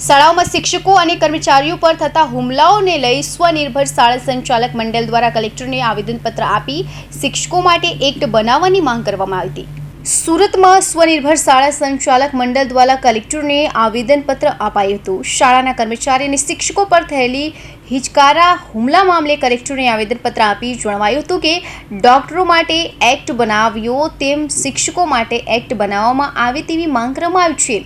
શાળાઓમાં શિક્ષકો અને કર્મચારીઓ પર થતા હુમલાઓને લઈ સ્વનિર્ભર શાળા સંચાલક મંડળ દ્વારા કલેક્ટરને આવેદનપત્ર આપી શિક્ષકો માટે એક્ટ બનાવવાની માંગ કરવામાં આવી હતી। સુરતમાં સ્વનિર્ભર શાળા સંચાલક મંડળ દ્વારા કલેક્ટરને આવેદનપત્ર અપાયું હતું। શાળાના કર્મચારી અને શિક્ષકો પર થયેલી હિચકારા હુમલા મામલે કલેક્ટરને આવેદનપત્ર આપી જણાવાયું હતું કે ડોક્ટરો માટે એક્ટ બનાવ્યો તેમ શિક્ષકો માટે એક્ટ બનાવવામાં આવે તેવી માંગ કરવામાં આવી છે।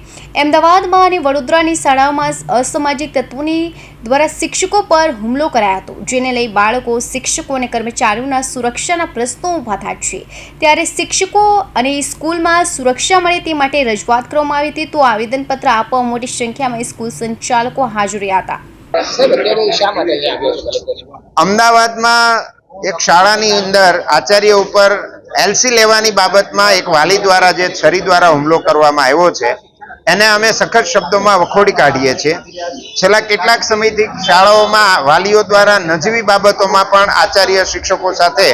અમદાવાદમાં અને વડોદરાની શાળાઓમાં અસામાજિક તત્વોની દ્વારા શિક્ષકો પર હુમલો કરાયો હતો, જેને લઈ બાળકો, શિક્ષકો અને કર્મચારીઓના સુરક્ષાના પ્રશ્નો ઊભા થાય છે। ત્યારે શિક્ષકો અને સ્કૂલમાં સુરક્ષા મળે તે માટે રજૂઆત કરવામાં આવી હતી, તો આવેદનપત્ર આપવા મોટી સંખ્યામાં સ્કૂલ સંચાલકો હાજર રહ્યા હતા। અમદાવાદમાં એક શાળાની અંદર આચાર્ય ઉપર એલસી લેવાની બાબતમાં એક વાલી દ્વારા જે છરી દ્વારા હુમલો કરવામાં આવ્યો છે એને અમે સખત શબ્દોમાં વખોડી કાઢીએ છીએ। છેલ્લા કેટલાક સમયથી શાળાઓમાં વાલીઓ દ્વારા નજીવી બાબતોમાં પણ આચાર્ય શિક્ષકો સાથે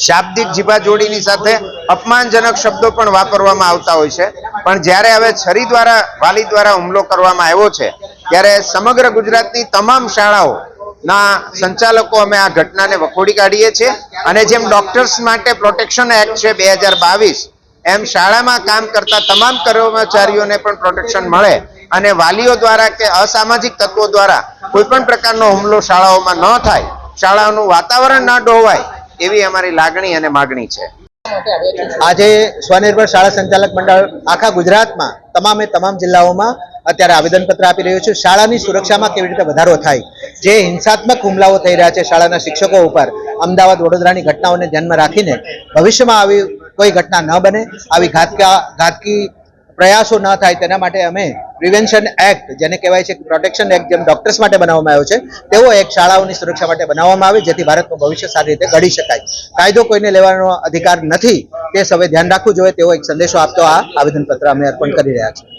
શાબ્દિક જીભાજોડીની સાથે અપમાનજનક શબ્દો પણ વાપરવામાં આવતા હોય છે, પણ જ્યારે હવે છરી દ્વારા વાલી દ્વારા હુમલો કરવામાં આવ્યો છે ત્યારે સમગ્ર ગુજરાતની તમામ શાળાઓના સંચાલકો અમે આ ઘટનાને વખોડી કાઢીએ છીએ અને જેમ ડોક્ટર્સ માટે પ્રોટેક્શન એક્ટ છે 2022 એમ શાળામાં કામ કરતા તમામ કર્મચારીઓને પણ પ્રોટેક્શન મળે અને વાલીઓ દ્વારા કે અસામાજિક તત્વો દ્વારા કોઈ પણ પ્રકારનો હુમલો શાળાઓમાં ન થાય, શાળાઓનું વાતાવરણ ન ડોવાય એવી અમારી લાગણી અને માગણી છે। આજે સ્વનિર્ભર શાળા સંચાલક મંડળ આખા ગુજરાતમાં તમામ જિલ્લાઓમાં અત્યારે આવેદનપત્ર આપી રહ્યું છે। શાળાની સુરક્ષામાં કેવી રીતે વધારો થાય, જે હિંસાત્મક હુમલાઓ થઈ રહ્યા છે શાળાના શિક્ષકો ઉપર, અમદાવાદ વડોદરાની ઘટનાઓને ધ્યાનમાં રાખીને ભવિષ્યમાં આવી કોઈ ઘટના ન બને, આવી ઘાતકી પ્રયાસો ન થાય તેના માટે અમે પ્રિવેન્શન એક્ટ, જેને કહેવાય છે પ્રોટેક્શન એક્ટ, જેમ ડોક્ટર્સ માટે બનાવવામાં આવ્યો છે તેવો એક શાળાઓની સુરક્ષા માટે બનાવવામાં આવે, જેથી ભારતનું ભવિષ્ય સારી રીતે ઘડી શકાય। કાયદો કોઈને લેવાનો અધિકાર નથી, તે સૌએ ધ્યાન રાખવું જોઈએ તેવો એક સંદેશો આપતો આ આવેદનપત્ર અમે અર્પણ કરી રહ્યા છીએ।